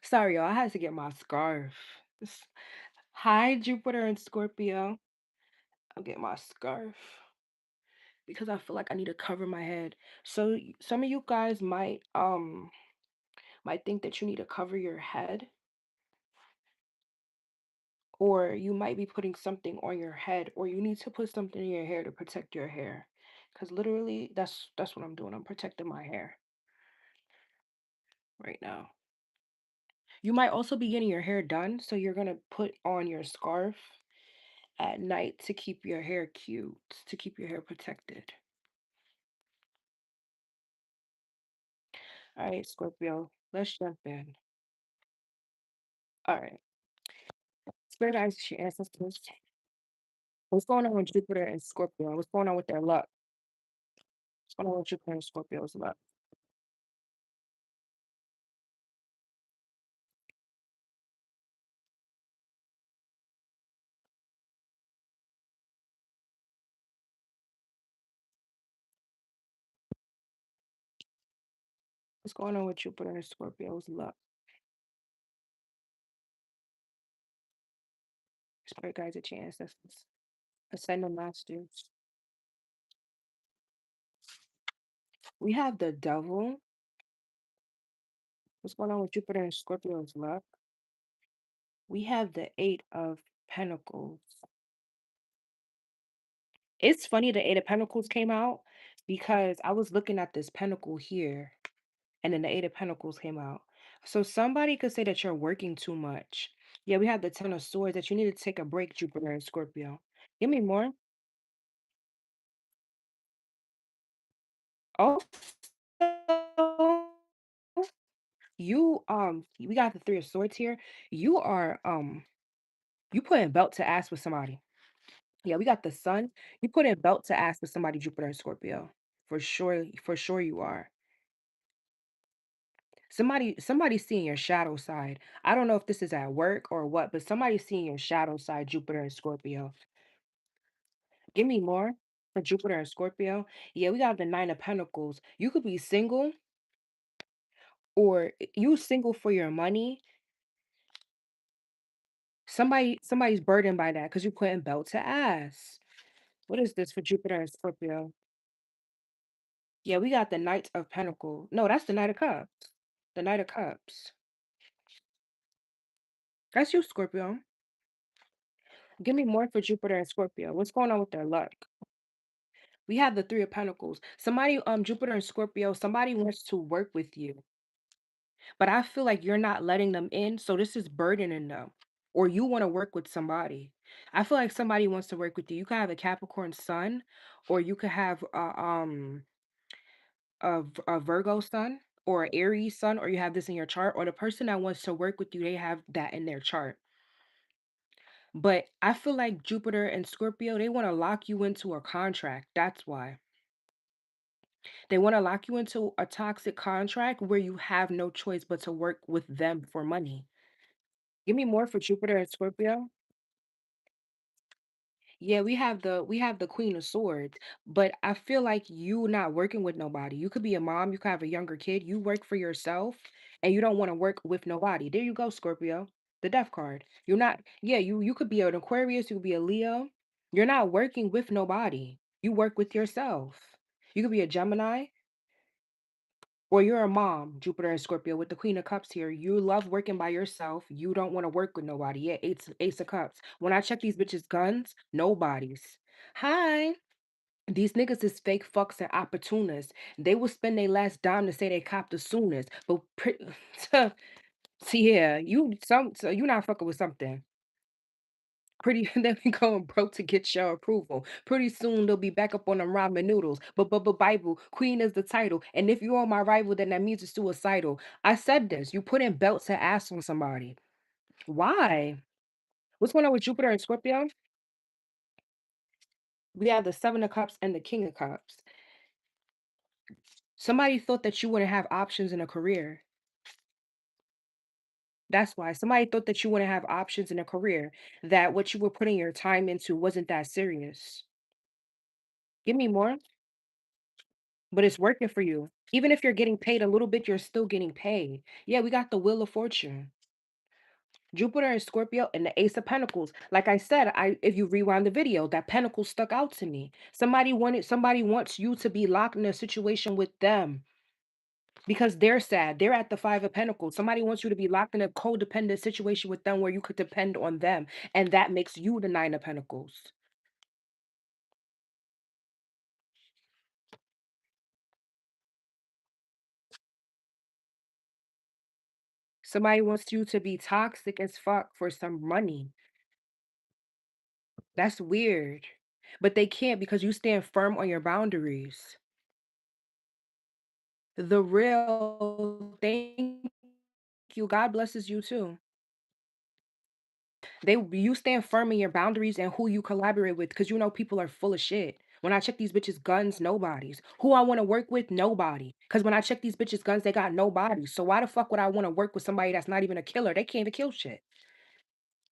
Sorry, y'all. I had to get my scarf. Hi, Jupiter and Scorpio. I'm getting my scarf because I feel like I need to cover my head. So some of you guys might think that you need to cover your head, or you might be putting something on your head, or you need to put something in your hair to protect your hair. Because literally, that's what I'm doing. I'm protecting my hair right now. You might also be getting your hair done, so you're gonna put on your scarf at night to keep your hair cute, to keep your hair protected. All right, Scorpio, let's jump in. All right, Spirit guys, she ancestors. What's going on with Jupiter and Scorpio? What's going on with their luck? What's going on with Jupiter and Scorpio's luck? What's going on with Jupiter and Scorpio's luck? Spirit guides, it's your ancestors. Ascended masters. We have the devil. What's going on with Jupiter and Scorpio's luck? We have the eight of pentacles. It's funny the eight of pentacles came out because I was looking at this pentacle here and then the eight of pentacles came out. So somebody could say that you're working too much. Yeah, we have the ten of swords that you need to take a break, Jupiter and Scorpio. Give me more. Also, we got the three of swords here. You are you putting belt to ass with somebody. Yeah, we got the sun. You putting belt to ass with somebody, Jupiter and Scorpio. For sure you are. Somebody's seeing your shadow side. I don't know if this is at work or what, but somebody's seeing your shadow side, Jupiter and Scorpio. Give me more for Jupiter and Scorpio. Yeah, we got the nine of pentacles. You could be single or you single for your money. Somebody's burdened by that because you putting belt to ass. What is this for Jupiter and Scorpio? Yeah, we got the Knight of Pentacles. No, that's the Knight of Cups. The Knight of Cups. That's you, Scorpio. Give me more for Jupiter and Scorpio. What's going on with their luck? We have the Three of Pentacles. Somebody, Jupiter and Scorpio, somebody wants to work with you, but I feel like you're not letting them in, so this is burdening them. Or you want to work with somebody. I feel like somebody wants to work with you. You could have a Capricorn sun, or you could have a Virgo sun or an Aries sun, or you have this in your chart, or the person that wants to work with you, they have that in their chart. But I feel like Jupiter and Scorpio, they want to lock you into a contract. That's why. They want to lock you into a toxic contract where you have no choice but to work with them for money. Give me more for Jupiter and Scorpio. Yeah, we have the Queen of Swords, but I feel like you not working with nobody. You could be a mom, you could have a younger kid, you work for yourself and you don't want to work with nobody. There you go, Scorpio. The death card. You're not, yeah, you could be an Aquarius, you could be a Leo. You're not working with nobody. You work with yourself. You could be a Gemini. Or you're a mom, Jupiter and Scorpio, with the Queen of Cups here. You love working by yourself. You don't want to work with nobody. Yeah, Ace of Cups. When I check these bitches' guns, nobody's. Hi. These niggas is fake fucks and opportunists. They will spend their last dime to say they copped the soonest. But see, yeah, so you not fucking with something. Pretty they be going broke to get your approval. Pretty soon they'll be back up on them ramen noodles. But Bible, Queen is the title. And if you're on my rival, then that means it's suicidal. I said this. You put in belts to ass on somebody. Why? What's going on with Jupiter and Scorpio? We have the Seven of Cups and the King of Cups. Somebody thought that you wouldn't have options in a career. That's why somebody thought that you wouldn't have options in a career, that what you were putting your time into wasn't that serious. Give me more, but it's working for you. Even if you're getting paid a little bit, you're still getting paid. Yeah, we got the Wheel of Fortune. Jupiter and Scorpio and the Ace of Pentacles. Like I said, I if you rewind the video, that pentacle stuck out to me. Somebody wants you to be locked in a situation with them because they're sad. They're at the Five of Pentacles. Somebody wants you to be locked in a codependent situation with them where you could depend on them. And that makes you the Nine of Pentacles. Somebody wants you to be toxic as fuck for some money. That's weird. But they can't because you stand firm on your boundaries. The real thank you. God blesses you too. You stand firm in your boundaries and who you collaborate with because you know people are full of shit. When I check these bitches' guns, nobody's. Who I want to work with, nobody. Because when I check these bitches' guns, they got nobody. So why the fuck would I want to work with somebody that's not even a killer? They can't even kill shit.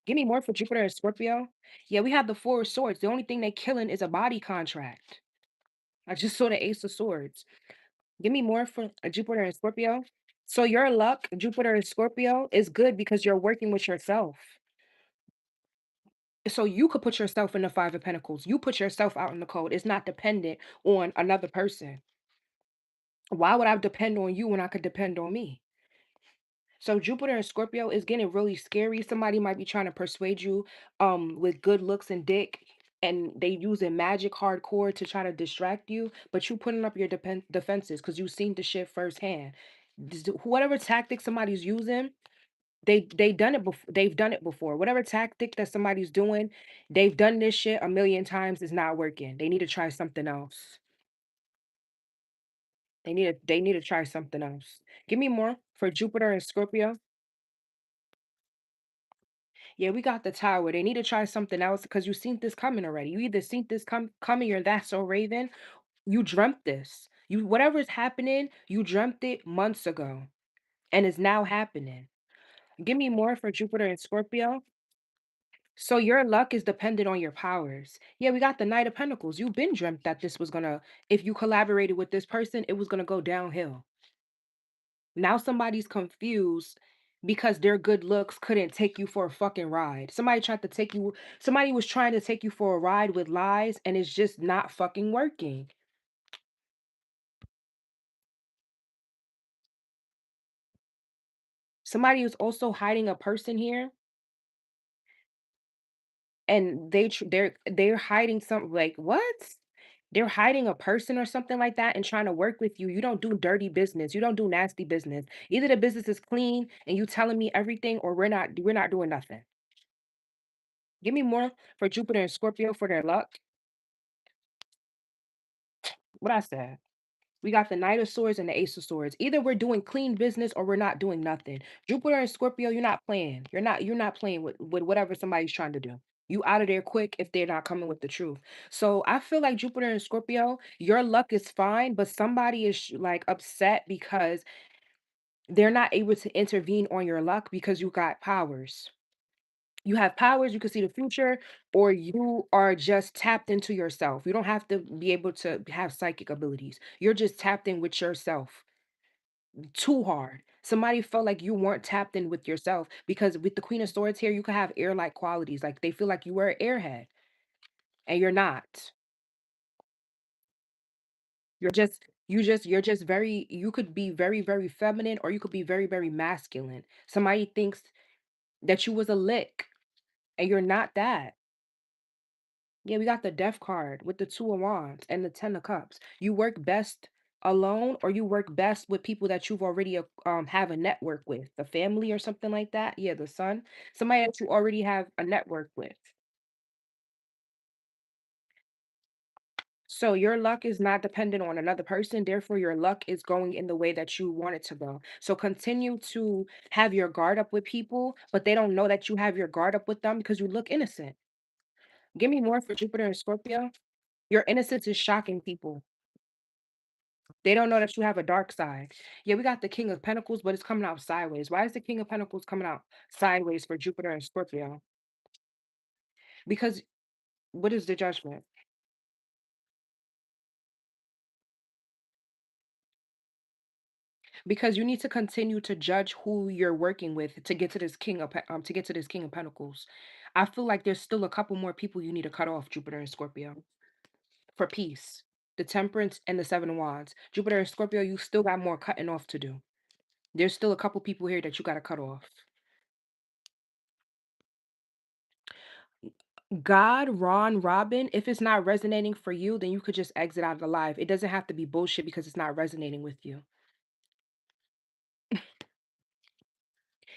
Give me more for Jupiter and Scorpio. Yeah, we have the Four of Swords. The only thing they killing is a body contract. I just saw the Ace of Swords. Give me more for Jupiter and Scorpio. So your luck, Jupiter and Scorpio, is good because you're working with yourself. So you could put yourself in the Five of Pentacles. You put yourself out in the cold. It's not dependent on another person. Why would I depend on you when I could depend on me? So Jupiter and Scorpio is getting really scary. Somebody might be trying to persuade you with good looks and dick, and they using magic hardcore to try to distract you, but you putting up your defenses because you've seen the shit firsthand. Whatever tactic somebody's using, they've done it before. Whatever tactic that somebody's doing, they've done this shit a million times, is not working. They need to try something else. They need to try something else. Give me more for Jupiter and Scorpio. Yeah, we got the tower. They need to try something else because you seen this coming already. You either seen this coming or that's so Raven. You dreamt this. You whatever is happening, you dreamt it months ago and is now happening. Give me more for Jupiter and Scorpio. So your luck is dependent on your powers. Yeah, we got the Knight of Pentacles. You've been dreamt that this was gonna, if you collaborated with this person, it was gonna go downhill. Now somebody's confused because their good looks couldn't take you for a fucking ride. Somebody was trying to take you for a ride with lies and it's just not fucking working. Somebody is also hiding a person here and they're hiding something like what? They're hiding a person or something like that and trying to work with you. You don't do dirty business. You don't do nasty business. Either the business is clean and you telling me everything or we're not doing nothing. Give me more for Jupiter and Scorpio for their luck. What I said. We got the Knight of Swords and the Ace of Swords. Either we're doing clean business or we're not doing nothing. Jupiter and Scorpio, you're not playing. You're not playing with whatever somebody's trying to do. You out of there quick if they're not coming with the truth. So I feel like Jupiter and Scorpio, your luck is fine, but somebody is like upset because they're not able to intervene on your luck because you got powers. You have powers, you can see the future, or you are just tapped into yourself. You don't have to be able to have psychic abilities. You're just tapped in with yourself too hard. Somebody felt like you weren't tapped in with yourself because with the Queen of Swords here, you could have air-like qualities. Like they feel like you were an airhead and you're not. You're just very, you could be very, very feminine or you could be very, very masculine. Somebody thinks that you was a lick and you're not that. Yeah, we got the Death card with the Two of Wands and the Ten of Cups. You work best alone, or you work best with people that you've already have a network with, the family or something like that. Yeah, the son, somebody that you already have a network with. So your luck is not dependent on another person. Therefore, your luck is going in the way that you want it to go. So continue to have your guard up with people, but they don't know that you have your guard up with them because you look innocent. Give me more for Jupiter and Scorpio. Your innocence is shocking people. They don't know that you have a dark side. Yeah, we got the King of Pentacles, but it's coming out sideways. Why is the King of Pentacles coming out sideways for Jupiter and Scorpio? Because what is the judgment? Because you need to continue to judge who you're working with to get to this to get to this King of Pentacles. I feel like there's still a couple more people you need to cut off, Jupiter and Scorpio, for peace. The Temperance and the Seven of Wands. Jupiter and Scorpio, you still got more cutting off to do. There's still a couple people here that you got to cut off. God, Ron, Robin, if it's not resonating for you, then you could just exit out of the live. It doesn't have to be bullshit because it's not resonating with you.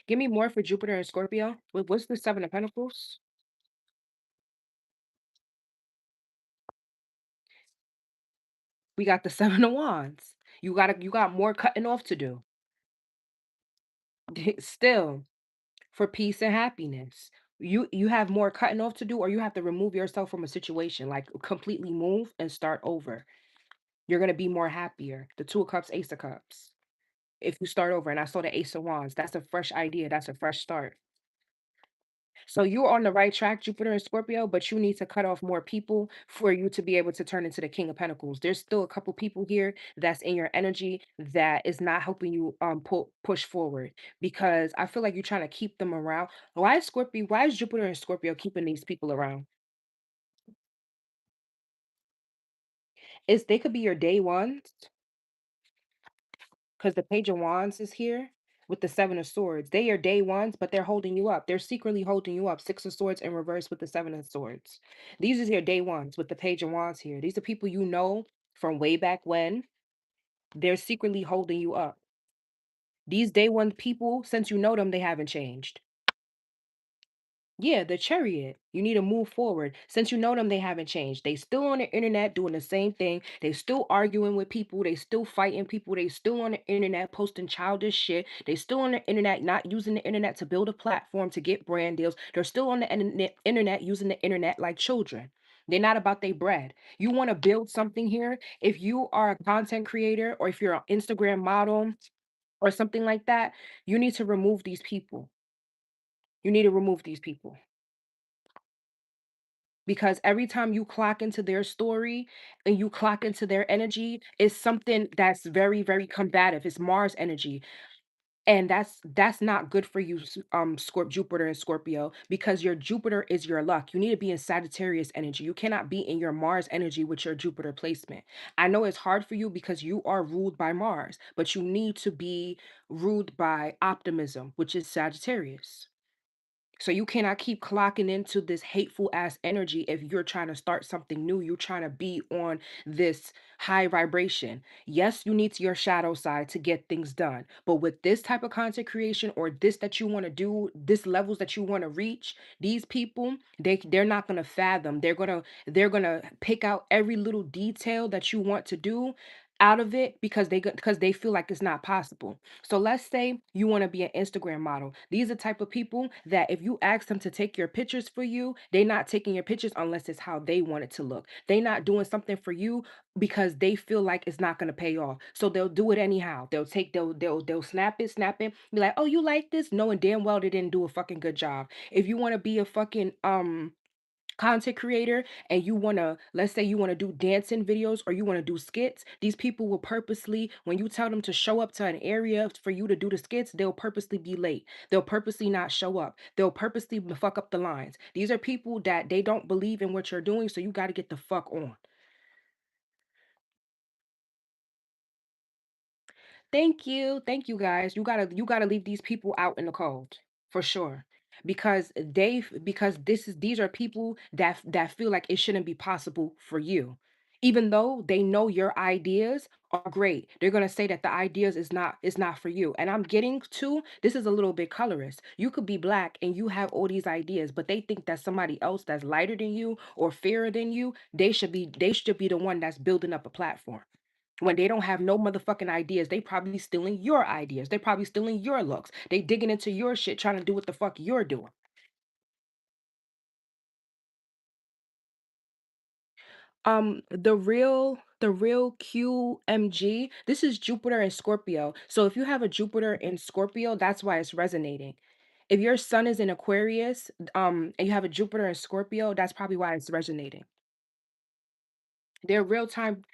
Give me more for Jupiter and Scorpio. What's the Seven of Pentacles? We got the Seven of Wands. You got more cutting off to do. Still, for peace and happiness. You have more cutting off to do, or you have to remove yourself from a situation, like completely move and start over. You're gonna be more happier. The Two of Cups, Ace of Cups. If you start over, and I saw the Ace of Wands, that's a fresh idea. That's a fresh start. So you're on the right track, Jupiter and Scorpio, but you need to cut off more people for you to be able to turn into the King of Pentacles. There's still a couple people here that's in your energy that is not helping you push forward because I feel like you're trying to keep them around. Why is Jupiter and Scorpio keeping these people around? Is they could be your day ones because the Page of Wands is here with the Seven of Swords. They are day ones, but they're holding you up. They're secretly holding you up. Six of Swords in reverse with the Seven of Swords. These is your day ones with the Page of Wands here. These are people you know from way back when. They're secretly holding you up. These day one people, since you know them, they haven't changed. Yeah, the chariot. You need to move forward. Since you know them, they haven't changed. They still on the internet doing the same thing. They still arguing with people. They still fighting people. They still on the internet posting childish shit. They still on the internet not using the internet to build a platform to get brand deals. They're still on the internet using the internet like children. They're not about their bread. You want to build something here. If you are a content creator or if you're an Instagram model or something like that, you need to remove these people. You need to remove these people. Because every time you clock into their story and you clock into their energy, it's something that's very, very combative. It's Mars energy. And that's not good for you, Jupiter and Scorpio, because your Jupiter is your luck. You need to be in Sagittarius energy. You cannot be in your Mars energy with your Jupiter placement. I know it's hard for you because you are ruled by Mars, but you need to be ruled by optimism, which is Sagittarius. So you cannot keep clocking into this hateful ass energy if you're trying to start something new. You're trying to be on this high vibration. Yes, you need your shadow side to get things done. But with this type of content creation or this that you want to do, this levels that you want to reach, these people, they're not gonna fathom. They're gonna pick out every little detail that you want to do out of it because they feel like it's not possible. So let's say you want to be an Instagram model. These are the type of people that if you ask them to take your pictures for you, they're not taking your pictures unless it's how they want it to look. They're not doing something for you because they feel like it's not going to pay off. So they'll do it anyhow. They'll snap it, be like, "Oh, you like this?" Knowing damn well they didn't do a fucking good job. If you want to be a fucking content creator and you want to, let's say you want to do dancing videos or you want to do skits, these people will purposely, when you tell them to show up to an area for you to do the skits, they'll purposely be late. They'll purposely not show up. They'll purposely fuck up the lines. These are people that they don't believe in what you're doing, so you got to get the fuck on. Thank you. Thank you guys. You gotta leave these people out in the cold for sure. Because these are people that feel like it shouldn't be possible for you. Even though they know your ideas are great. They're gonna say that the ideas is not for you. And I'm getting to this is a little bit colorist. You could be black and you have all these ideas, but they think that somebody else that's lighter than you or fairer than you, they should be the one that's building up a platform when they don't have no motherfucking ideas. They probably stealing your ideas. They probably stealing your looks. They digging into your shit, trying to do what the fuck you're doing. The real The real QMG, this is Jupiter and Scorpio. So if you have a Jupiter in Scorpio, that's why it's resonating. If your sun is in Aquarius, and you have a Jupiter in Scorpio, that's probably why it's resonating. They're real time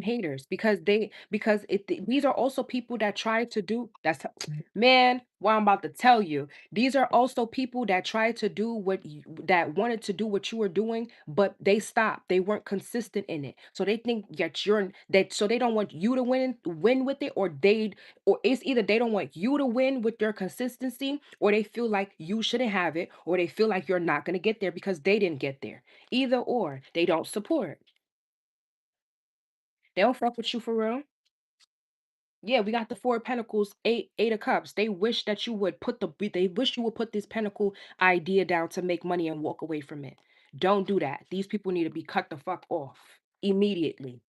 haters because these are also people that try to do that's man, what I'm about to tell you. These are also people that try to do that wanted to do what you were doing, but they stopped. They weren't consistent in it. So they think that you're that so they don't want you to win with it, or it's either they don't want you to win with their consistency, or they feel like you shouldn't have it, or they feel like you're not gonna get there because they didn't get there. Either or, they don't support. They don't fuck with you for real. Yeah, we got the Four of Pentacles, Eight of Cups. They wish you would put this Pentacle idea down to make money and walk away from it. Don't do that. These people need to be cut the fuck off immediately.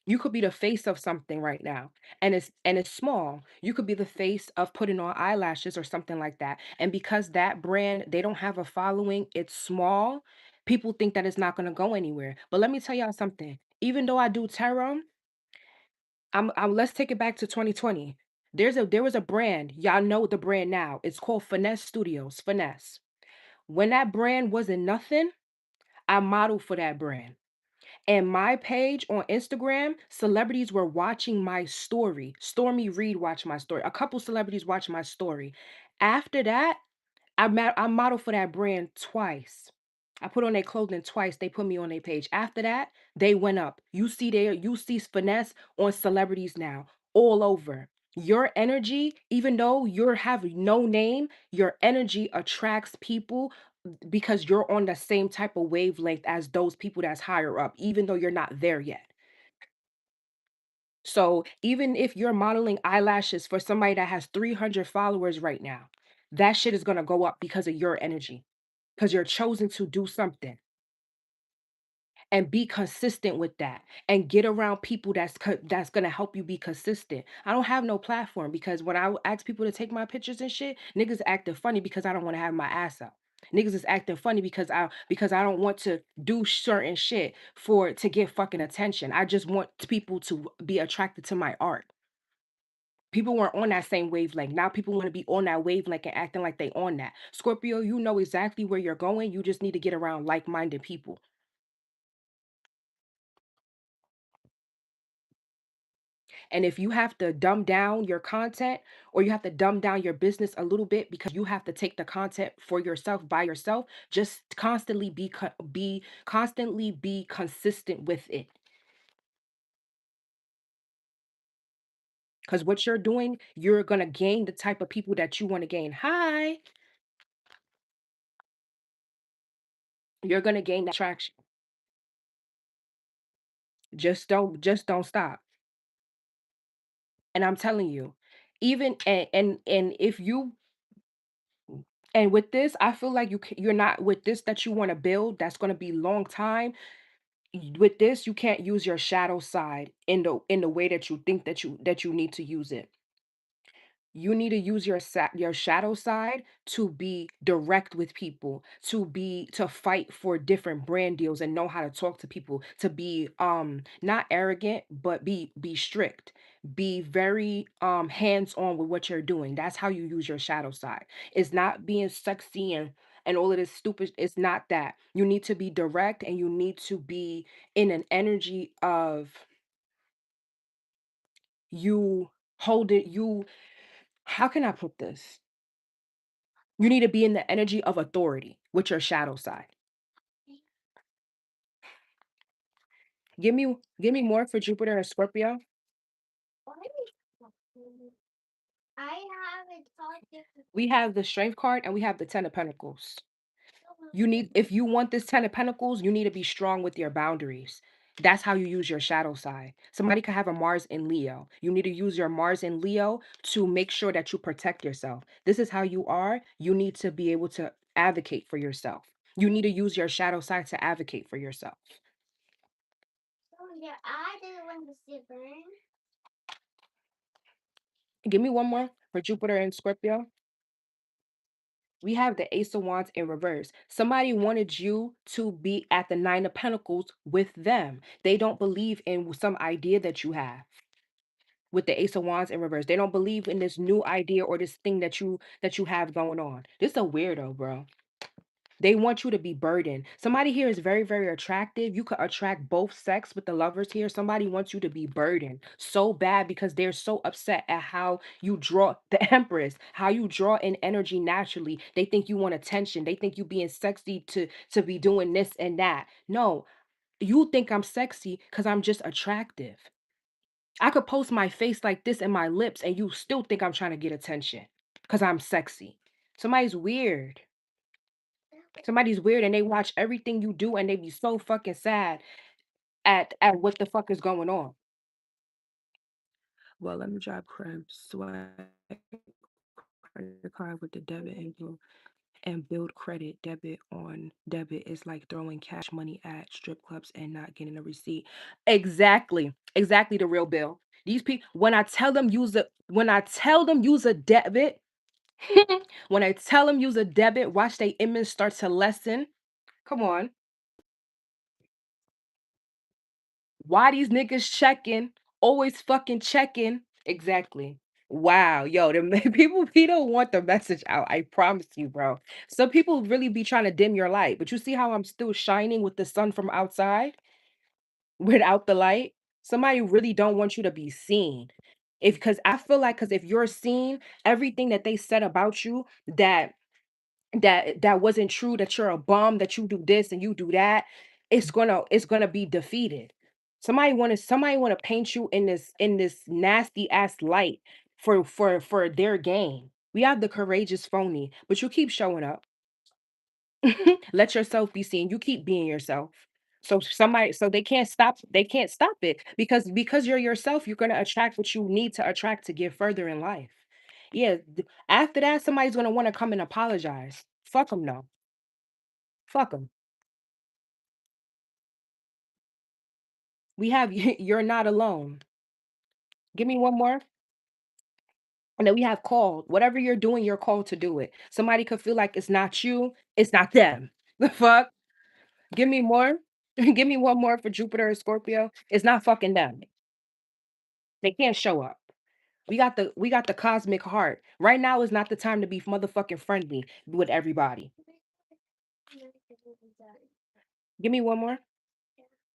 You could be the face of something right now, and it's small. You could be the face of putting on eyelashes or something like that. And because that brand, they don't have a following, it's small, people think that it's not going to go anywhere. But let me tell y'all something. Even though I do tarot, let's take it back to 2020. There was a brand. Y'all know the brand now. It's called Finesse Studios. Finesse. When that brand wasn't nothing, I modeled for that brand. And my page on Instagram, celebrities were watching my story. Stormy Reed watched my story. A couple celebrities watched my story. After that, I modeled for that brand twice. I put on their clothing twice. They put me on their page. After that, they went up. You see finesse on celebrities now all over. Your energy, even though you're having no name, your energy attracts people because you're on the same type of wavelength as those people that's higher up, even though you're not there yet. So even if you're modeling eyelashes for somebody that has 300 followers right now, that shit is going to go up because of your energy, because you're chosen to do something, and be consistent with that and get around people that's going to help you be consistent. I don't have no platform because when I ask people to take my pictures and shit, niggas acting funny because I don't want to have my ass out. Niggas is acting funny because I don't want to do certain shit for to get fucking attention. I just want people to be attracted to my art. People weren't on that same wavelength. Now people want to be on that wavelength and acting like they on that. Scorpio, you know exactly where you're going. You just need to get around like-minded people. And if you have to dumb down your content or you have to dumb down your business a little bit because you have to take the content for yourself by yourself, just constantly be consistent with it. Because what you're doing, you're gonna gain the type of people that you want to gain. Hi, you're gonna gain that traction. Just don't stop. And I'm telling you, even and if you and with this, I feel like you're not with this that you want to build. That's gonna be long time. With this, you can't use your shadow side in the way that you think that you need to use it. You need to use your shadow side to be direct with people, to fight for different brand deals and know how to talk to people, to be not arrogant, but be strict. Be very hands-on with what you're doing. That's how you use your shadow side. It's not being sexy and all of this stupid. It's not that. You need to be direct and you need to be in an energy of you hold it you how can I put this? You need to be in the energy of authority with your shadow side. Give me more for Jupiter and Scorpio. We have the Strength card and we have the Ten of Pentacles. If you want this Ten of Pentacles, you need to be strong with your boundaries. That's how you use your shadow side. Somebody could have a Mars in Leo. You need to use your Mars in Leo to make sure that you protect yourself. This is how you are. You need to be able to advocate for yourself. You need to use your shadow side to advocate for yourself. Give me one more for Jupiter and Scorpio. We have the Ace of Wands in reverse. Somebody wanted you to be at the Nine of Pentacles with them. They don't believe in some idea that you have with the Ace of Wands in reverse. They don't believe in this new idea or this thing that you have going on. This is a weirdo, bro. They want you to be burdened. Somebody here is very, very attractive. You could attract both sex with the lovers here. Somebody wants you to be burdened so bad because they're so upset at how you draw the Empress, how you draw in energy naturally. They think you want attention. They think you being sexy to be doing this and that. No, you think I'm sexy because I'm just attractive. I could post my face like this and my lips, and you still think I'm trying to get attention because I'm sexy. Somebody's weird. Somebody's weird and they watch everything you do and they be so fucking sad at what the fuck is going on. Well, let me drop credit swipe credit card with the debit and build credit. Debit on debit is like throwing cash money at strip clubs and not getting a receipt. Exactly. Exactly the real bill. These people when I tell them use a debit, when I tell them use a debit, watch their image start to lessen. Come on. Why these niggas checking? Always fucking checking. Exactly. Wow, yo, people he don't want the message out. I promise you, bro. Some people really be trying to dim your light, but you see how I'm still shining with the sun from outside without the light? Somebody really don't want you to be seen. If because I feel like because if you're seen, everything that they said about you that wasn't true, that you're a bum, that you do this and you do that, it's gonna be defeated. Somebody wanna paint you in this nasty ass light for their gain. We have the courageous phony, but you keep showing up. Let yourself be seen. You keep being yourself. So they can't stop it because you're yourself, you're gonna attract what you need to attract to get further in life. Yeah, after that, somebody's gonna want to come and apologize. Fuck them, no. Fuck them. We have you're not alone. Give me one more. And then we have called. Whatever you're doing, you're called to do it. Somebody could feel like it's not you, it's not them. The fuck? Give me more. Give me one more for Jupiter and Scorpio. It's not fucking them. They can't show up. We got the cosmic heart. Right now is not the time to be motherfucking friendly with everybody. Give me one more.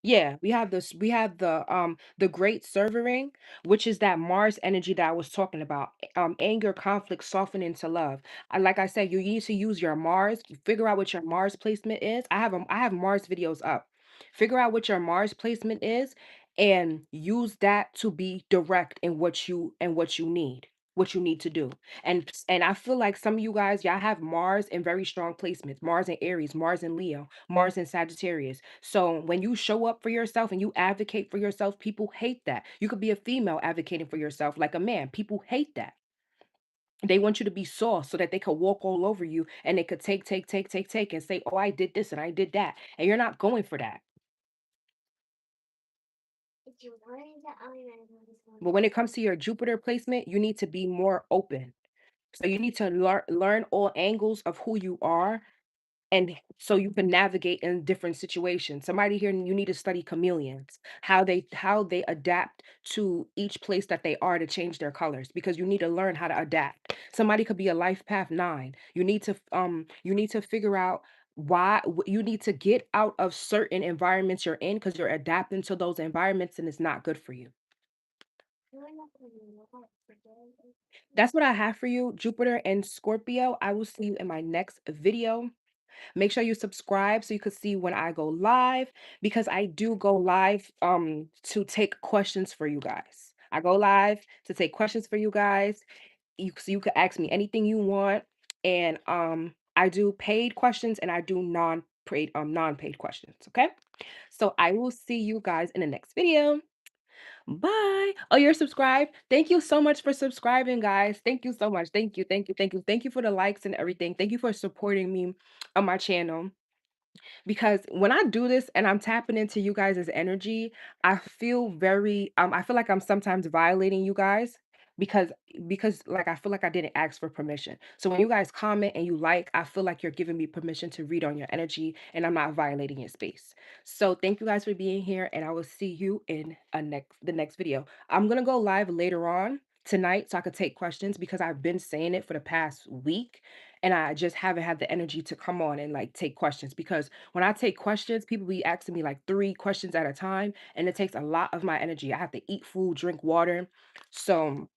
Yeah, we have the great servering, which is that Mars energy that I was talking about. Anger, conflict, soften into love. Like I said, you need to use your Mars. You figure out what your Mars placement is. I have Mars videos up. Figure out what your Mars placement is and use that to be direct in what you need to do. And I feel like some of you guys, y'all have Mars in very strong placements. Mars in Aries, Mars in Leo, Mars in Sagittarius. So when you show up for yourself and you advocate for yourself, people hate that. You could be a female advocating for yourself like a man. People hate that. They want you to be soft so that they could walk all over you and they could take and say, "Oh, I did this and I did that." And you're not going for that. But when it comes to your Jupiter placement, you need to be more open. So you need to learn all angles of who you are and so you can navigate in different situations. Somebody here, you need to study chameleons, how they adapt to each place that they are to change their colors because you need to learn how to adapt. Somebody could be a life path 9. You need to figure out you need to get out of certain environments you're in because you're adapting to those environments and it's not good for you. That's what I have for you, Jupiter and Scorpio. I will see you in my next video. Make sure you subscribe so you can see when I go live because I do go live to take questions for you guys. I go live to take questions for you guys. So you can ask me anything you want and I do paid questions and I do non-paid questions, okay? So I will see you guys in the next video. Bye. Oh, you're subscribed. Thank you so much for subscribing, guys. Thank you so much. Thank you. Thank you. Thank you. Thank you for the likes and everything. Thank you for supporting me on my channel. Because when I do this and I'm tapping into you guys' energy, I feel like I'm sometimes violating you guys because like I feel like I didn't ask for permission. So when you guys comment and you like, I feel like you're giving me permission to read on your energy and I'm not violating your space. So thank you guys for being here and I will see you in the next video. I'm going to go live later on tonight so I could take questions because I've been saying it for the past week and I just haven't had the energy to come on and like take questions because when I take questions, people be asking me like 3 questions at a time and it takes a lot of my energy. I have to eat food, drink water. So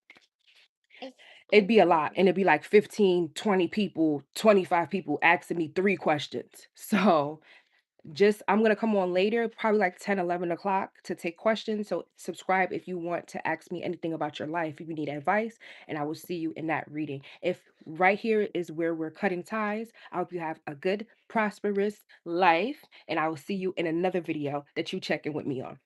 it'd be a lot, and it'd be like 15, 20 people, 25 people asking me 3 questions. So, just I'm gonna come on later, probably like 10, 11 o'clock to take questions, so subscribe if you want to ask me anything about your life, if you need advice, and I will see you in that reading. If right here is where we're cutting ties, I hope you have a good, prosperous life, and I will see you in another video that you check in with me on.